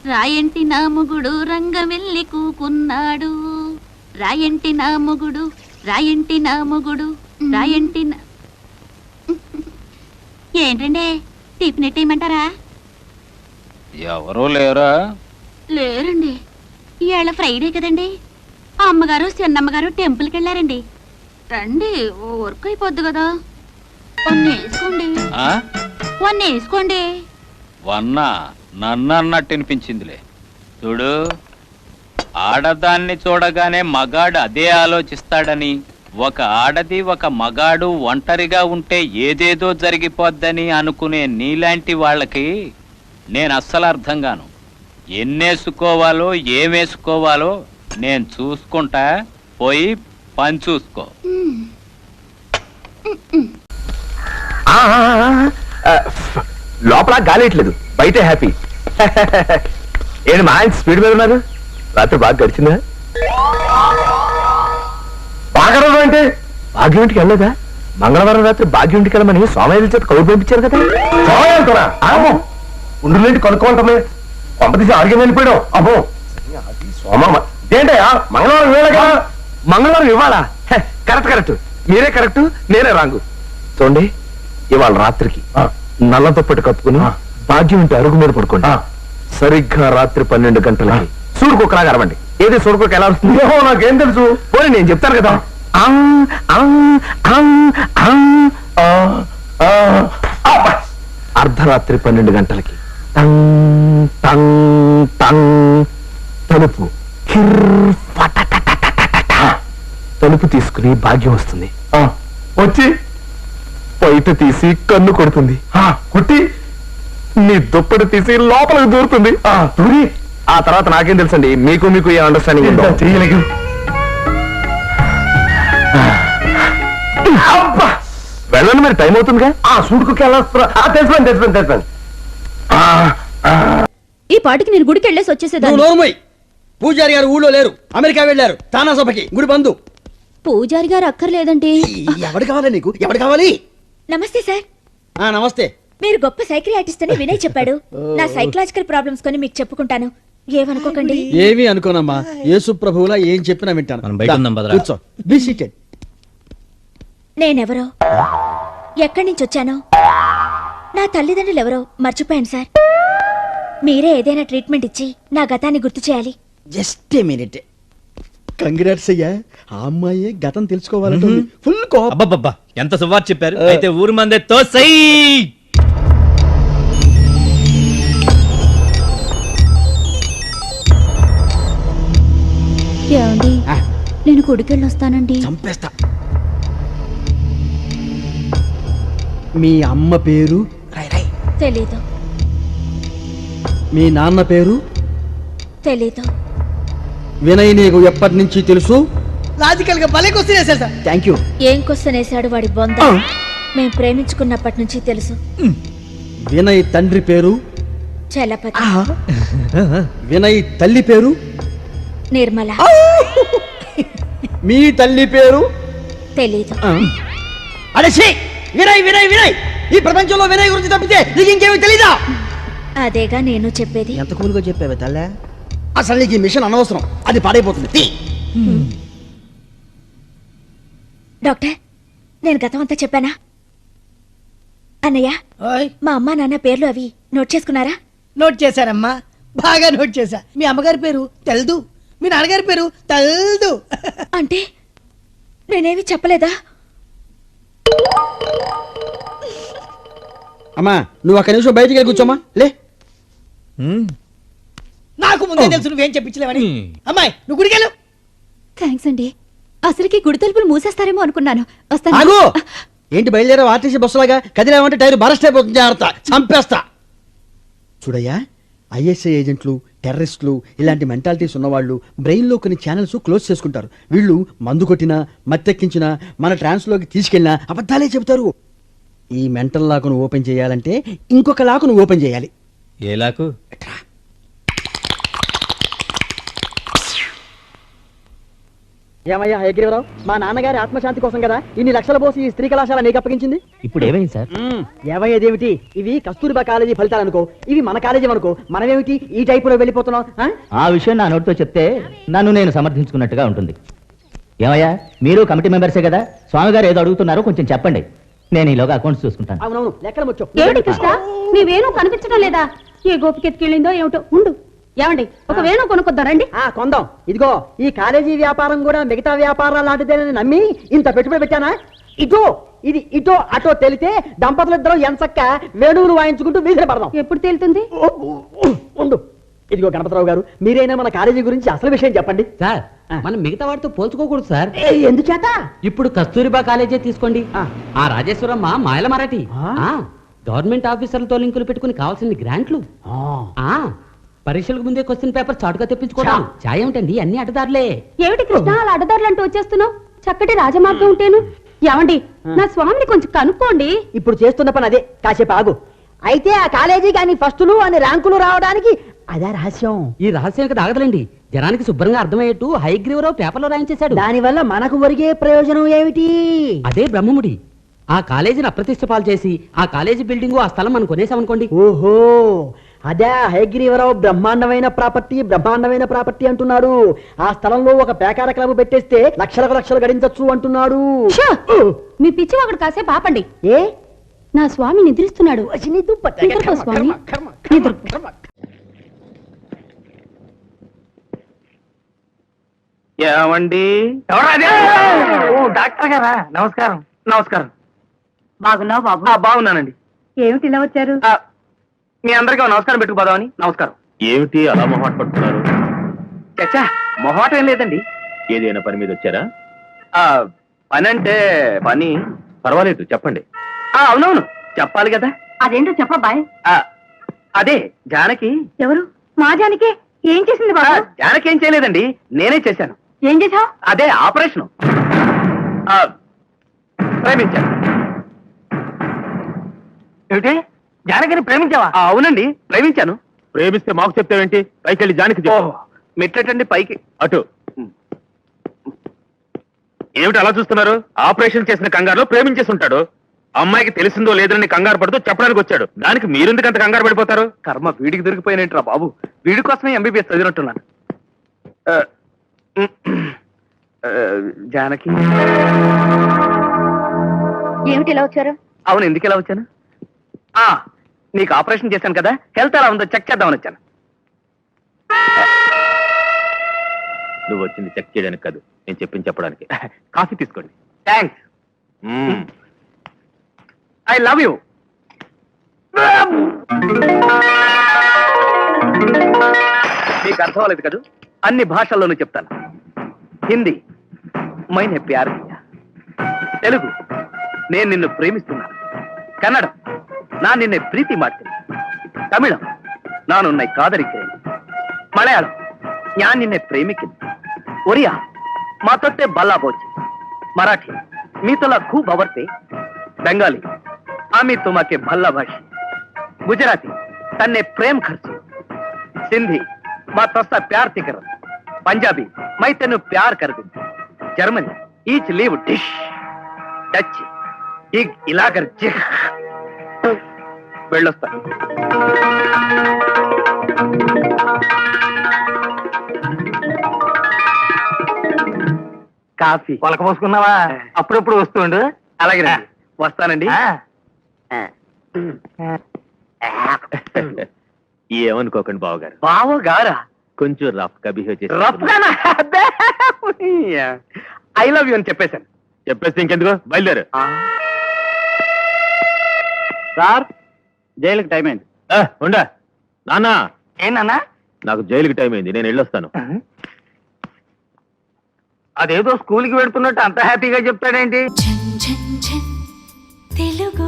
రాయంటి నా మొగుడు రంగవెల్లి కూకున్నాడు. రాయంటి నా మొగుడు, రాయంటి నా మొగుడు, రాయంటి నా... ఏంటండి టిఫినెట్టేయమంటారా? ఎవరూ లేరా? లేరండి, ఇవాళ ఫ్రైడే కదండి. అమ్మగారు చిన్నమ్మగారు టెంపుల్కి వెళ్ళారండి. రండి, వర్క్ అయిపోద్ది కదా. వేసుకోండి, వేసుకోండి. వన్నా నన్ను అన్నట్టు వినిపించిందిలే. చూడు, ఆడదాన్ని చూడగానే మగాడు అదే ఆలోచిస్తాడని, ఒక ఆడది ఒక మగాడు ఒంటరిగా ఉంటే ఏదేదో జరిగిపోద్దని అనుకునే నీలాంటి వాళ్ళకి నేను అస్సలు అర్థం కాను. ఎన్నేసుకోవాలో ఏమేసుకోవాలో నేను చూసుకుంటా, పోయి పని చూసుకో. లోపల గాలేయట్లేదు, బయట హ్యాపీ. ఏంటి మా ఆయన స్పీడ్ మీద ఉన్నారు? రాత్రి బాగా గడిచిందా? బాగా అంటే భాగ్యుంటికి వెళ్ళలేదా? మంగళవారం రాత్రి భాగ్యుంటికి వెళ్ళమని సోమయ్య చేత కౌరు పంపించారు కదా. సోమయ్య ఉండులేంటి కనుక్కోంటమే, కొంపతీసి ఆరోగ్యం వెళ్ళిపోయాడు. అబ్బో సోమ ఏంటయ్యా, మంగళవారం వేళగా? మంగళవారం ఇవ్వాలా? కరెక్ట్ కరెక్ట్, మీరే కరెక్ట్, నేనే రాంగు. చూడండి, ఇవాళ రాత్రికి నల్ల దుప్పటి కప్పుకుని భాగ్యం ఇంటి అరుగు మీద పడుకోండి. సరిగ్గా రాత్రి 12 గంటలకి సూడుకోకలాగా అరవండి. ఏది సూడుకోక ఎలా వస్తుంది? నాకేం తెలుసు, పోనీ నేను చెప్తాను కదా. అర్ధరాత్రి 12 గంటలకి టంగ్ టంగ్ టంగ్ తలుపు తలుపు తీసుకుని భాగ్యం వస్తుంది. వచ్చి బయట తీసి కన్ను కొడుతుంది. కొట్టి నీ దుప్పటి తీసి లోపలికి దూరుతుంది. దూరి ఆ తర్వాత నాకేం తెలుసండి, మీకు మీకు ఏ అండర్స్టాండింగ్ చేయలేదు. వెళ్ళండి, మరి టైం అవుతుందిగా. సూడుకోకి తెలిసిపోయింది తెలిసిపోయింది తెలిసిపోయింది. ఈ పాటికి నేను గుడికి వెళ్ళేసి వచ్చేసేదాన్ని. పూజారి గారు ఊళ్ళో లేరు, అమెరికా వెళ్ళారు తానా సభకి. గుడి బంధు. పూజారి గారు అక్కర్లేదండి. ఎవడు కావాలి నీకు? ఎవడు కావాలి? నమస్తే సార్. నమస్తే. మీరు గొప్ప సైకియాట్రిస్ట్ అని వినయ్ చెప్పాడు. నా సైకలాజికల్ ప్రాబ్లమ్స్ కొని మీకు చెప్పుకుంటాను, ఏమనుకోకండి. ఏమీ అనుకోనమ్మా, యేసు ప్రభువులా ఏం చెప్పినా వింటాను. కూర్చో, బి సీటెడ్. నేనెవరో, ఎక్కడి నుంచి వచ్చానో, నా తల్లిదండ్రులు ఎవరో మర్చిపోయాను సార్. మీరే ఏదైనా ట్రీట్మెంట్ ఇచ్చి నా గతాన్ని గుర్తు చేయాలి. Just a minute. కంగ్రాట్స్ అయ్యా, ఆ అమ్మాయి గతం తెలుసుకోవాలంటే ఫుల్ కోపం. అబ్బబ్బబ్బా, ఎంత సువార్ చెప్పారు. అయితే ఊరు మందే తోసై. ఏమండి, నేను గుడికెళ్ళి వస్తానండి. చంపేస్తా. మీ అమ్మ పేరు? తెలీదు. మీ నాన్న పేరు? తెలీదు. వినయ్ నీకు ఎప్పటి నుంచి తెలుసు? లాజికల్ గా భలే క్వశ్చన్ వేశారు సార్. Thank you. ఏం క్వశ్చన్ వేశాడు వాడి బొంద? మేము ప్రేమించుకున్నప్పటి నుంచి తెలుసు. వినయ్ తండ్రి పేరు? చలపతి. వినయ్ తల్లి పేరు? నిర్మల. మీ తల్లి పేరు? తెలీదు. అడసి వినయ్ వినయ్ వినయ్, ఈ ప్రపంచంలో వినయ్ గురించి తప్పితే నీకు ఇంకేమీ తెలీదా? అదేగా నేను చెప్పేది. ఎంత కూలుగా చెప్పావే తల్లే. అసలు నీకు ఈ మిషన్ అనవసరం, అది పాడైపోతుంది. డాక్టర్, నేను గతం అంతా చెప్పానా? అన్నయ్య, మా అమ్మ నాన్న పేర్లు అవి నోట్ చేసుకున్నారా? నోట్ చేశారమ్మా, బాగా నోట్ చేశా. మీ అమ్మగారి పేరు తెల్దు, మీ నాన్నగారి పేరు తెల్దు. అంటే నేనేమి చెప్పలేదా? అమ్మా, నువ్వు ఒక్క నిమిషం బయటికి వెళ్ళి కూర్చోమ్మా. లే, నాకు ముందే తెలుసు నువ్వేం చెప్పించలేవని. అమ్మాయి, నువ్వు గుడికెళ్ళు. థ్యాంక్స్ అండి. అసలుకి గుడి తలుపులు మూసేస్తారేమో అనుకున్నాను. ఆగు. ఏంటి బయలుదేరావు ఆర్టీసీ బస్సులాగా? కదిలేమంటే టైర్ బరస్ట్ అయిపోతుంది. జాగ్రత్త, చంపేస్తా. చూడయ్యా, ఐఎస్ఐ ఏజెంట్లు, టెర్రరిస్టులు, ఇలాంటి మెంటాలిటీస్ ఉన్నవాళ్ళు బ్రెయిన్లో కొన్ని ఛానల్స్ క్లోజ్ చేసుకుంటారు. వీళ్ళు మందు కొట్టినా, మత్తెక్కించినా, మన ట్రాన్స్లోకి తీసుకెళ్ళినా అబద్ధాలే చెబుతారు. ఈ మెంటల్ లాకును ఓపెన్ చేయాలంటే ఇంకొక లాకును ఓపెన్ చేయాలి. ఏ లాకు? ఏమయ్యా హయగ్రీవరావు, మా నాన్నగారి ఆత్మశాంతి కోసం కదా ఇన్ని లక్షల పోసి ఈ స్త్రీ కళాశాల నీకు అప్పగించింది. ఇప్పుడు ఏమైంది సార్? ఏమయ్యేదేమిటి, ఇవి కస్తూరిబా కాలేజీ ఫలితాలు అనుకో, ఇవి మన కాలేజీ అనుకో, మనమేమిటి ఈ టైపులో వెళ్ళిపోతున్నాం? ఆ విషయం నా నోటితో చెప్తే నన్ను నేను సమర్థించుకున్నట్టుగా ఉంటుంది. ఏమయ్యా, మీరు కమిటీ మెంబర్సే కదా, స్వామి గారు ఏదో అడుగుతున్నారో కొంచెం చెప్పండి, నేను ఈలోగా అకౌంట్స్ చూసుకుంటాను. అవునవును, లెక్కలు ముచ్చు. ఏమిటి కృష్ణ, నీ వేణు కనిపించడం లేదా? ఏ గోపికెత్తికెళ్ళిందో ఏమిటో. ఉండు, ఏమండి ఒక వేణు కొనుక్కొద్దాం రండి. కొందాం. ఇదిగో ఈ కాలేజీ వ్యాపారం కూడా మిగతా వ్యాపారాలు లాంటిదేనని నమ్మి ఇంత పెట్టుబడి పెట్టానా? ఇటో ఇది ఇటో అటో తెలితే దంపతులిద్దరూ ఎంచక్క వేణువులు వాయించుకుంటూ వీధిలో పడదాం. ఎప్పుడు తేలుతుంది? ఉండు. ఇదిగో గణపతిరావు గారు, మీరైనా మన కాలేజీ గురించి అసలు విషయం చెప్పండి. సార్, మనం మిగతా వాటితో పోల్చుకోకూడదు సార్. ఎందుచేత? ఇప్పుడు కస్తూరిబా కాలేజే తీసుకోండి. ఆ. ఆ రాజేశ్వరమ్మ మాయల మరాఠీ. ఆ. గవర్నమెంట్ ఆఫీసర్లతో లింకులు పెట్టుకుని కావాల్సిన గ్రాంట్లు. ఆ పరీక్షలకు ముందే క్వశ్చన్ పేపర్ చాటుగా తెప్పించుకోవడం. ఛాయ్ ఏమిటండి, అన్ని అడ్డదారులే. ఏమిటి కృష్ణ అలా అడ్డదారులు అంటూ వచ్చేస్తున్నావు? చక్కటి రాజమార్గం ఉంటేను. ఏమండి నా స్వామిని కొంచెం కనుక్కోండి. ఇప్పుడు చేస్తున్న పని అదే, కాసేపు ఆగు. అయితే ఆ కాలేజీ కానీ ఫస్టులు అని ర్యాంకులు రావడానికి అదే రహస్యం. ఈ రహస్యం ఇక్కడ ఆగదలండి. జనానికి శుభ్రంగా అర్థమయ్యేట్టు హైగ్రీవరావు పేపర్లో రాయించేశాడు. దానివల్ల మనకు ఒరిగే ప్రయోజనం ఏమిటి? అదే బ్రహ్మముడి. ఆ కాలేజీని అప్రతిష్ట పాలు చేసి ఆ కాలేజీ బిల్డింగ్ ఆ స్థలం మనం కొనేసామనుకోండి. ఓహో, అదే హయగ్రీవరావు బ్రహ్మాండమైన ప్రాపర్టీ అంటున్నాడు. ఆ స్థలంలో ఒక పేకార క్లబ్ పెట్టేస్తే లక్షలకు లక్షలు గడించచ్చు అంటున్నాడు. షో! మీ పిచ్చి ఒకటి కాసేపు ఆపండి. ఏ నా స్వామి నిద్రిస్తున్నాడు. నిద్రపో స్వామి, నిద్రపో. ఏమండి? డాక్టర్ గారా? నమస్కారం. నమస్కారం. బాగున్నావు బాబు? బాగున్నానండి. ఏమిటి ఇలా వచ్చారు? మీ అందరికీ నమస్కారం పెట్టుకుపోదామని. నమస్కారం. ఏమిటి అలా మొహాట పడుతున్నారు? చచ్చా, మొహాట ఏం లేదండి. ఏదైనా పని మీద వచ్చారా? పని అంటే పని పర్వాలేదు, చెప్పండి. అవునవును, చెప్పాలి కదా. అదేంటో చెప్పబాయ్. అదే జానకి. ఎవరు? మా జానికి ఏం చేసింది బాబు? జానకి ఏం చేయలేదండి, నేనే చేశాను. ఏం చేసావు? అదే ఆపరేషన్. ప్రేమించాను. ఏమిటి, జానకిని ప్రేమించావా? అవునండి, ప్రేమించాను. ప్రేమిస్తే మాకు చెప్తావేంటి? పైకి వెళ్ళి జానకి చెప్పు. మెట్లటండి పైకి. అటు. ఏమిటి అలా చూస్తున్నారు? ఆపరేషన్ చేసిన కంగారులో ప్రేమించేసి ఉంటాడు. అమ్మాయికి తెలిసిందో లేదని కంగారు పడుతూ చెప్పడానికి వచ్చాడు. దానికి మీరెందుకు అంత కంగారు పడిపోతారు? కర్మ వీడికి దొరికిపోయినట్రా బాబు. వీడి కోసమే ఎంబీబీఎస్ చదివినట్టున్నాను. జానకి, ఏమిటి ఇలా వచ్చారు? అవును, ఎందుకు ఇలా వచ్చాను? నీకు ఆపరేషన్ చేశాను కదా, హెల్త్ ఎలా ఉందో చెక్ చేద్దామని వచ్చాను. నువ్వు వచ్చింది చెక్ చేయడానికి కాదు, నేను చెప్పింది చెప్పడానికి. కాఫీ తీసుకోండి. థ్యాంక్స్. I love you. నీకు అర్థం అవ్వలేదు కదా, అన్ని భాషల్లోనూ చెప్తాను. హిందీ మైనే ప్యార్ కియా, తెలుగు నేను నిన్ను ప్రేమిస్తున్నాను, కన్నడం ನಾನು ನಿನ್ನೆ ಪ್ರೀತಿ ಮಾಡ್ತೀನಿ, ತಮಿಳಂ ನಾನು ಉನ್னை ಕಾದರಿக்கிறேன், ಮಲಯಾಳಂ ഞാൻ ನಿನ್ನೆ ಪ್ರೇಮಿക്കുന്നു, ಒರಿಯಾ ಮಾತೊಟ್ಟೆ ಬಲ್ಲ ಬೋಚಿ, ಮರಾಠಿ मी तुला खूप आवडते, बेंगाली आम्ही तुम्हाके भल्ला भाषी, गुजराती तन्ने प्रेम खर्ची, सिंधी मा तसा प्यार ती करत, पंजाबी मैं तेनु प्यार कर दी, जर्मनी ईच लीव डिश, डच इग इलागर जिग వెళ్ళొస్తా. కాఫీ పొలక పోసుకున్నావా? అప్పుడప్పుడు వస్తుండు. అలాగే వస్తానండి. ఏమనుకోకండి బావగారు. బావగారా? కొంచెం రఫ్ గా బిహేవ్ చేసి. Rough Gaana? I love you అని చెప్పేశాను. చెప్పేస్తే ఇంకెందుకు, బయలుదేరు. సార్, జైలుకి టైం అయింది. ఉండా నాన్న. ఏనా? నాకు జైలుకి టైం అయింది, నేను వెళ్ళొస్తాను. అదేదో స్కూల్కి వెళ్తున్నట్టు అంత హ్యాపీగా చెప్తాడేంటి? తెలుగు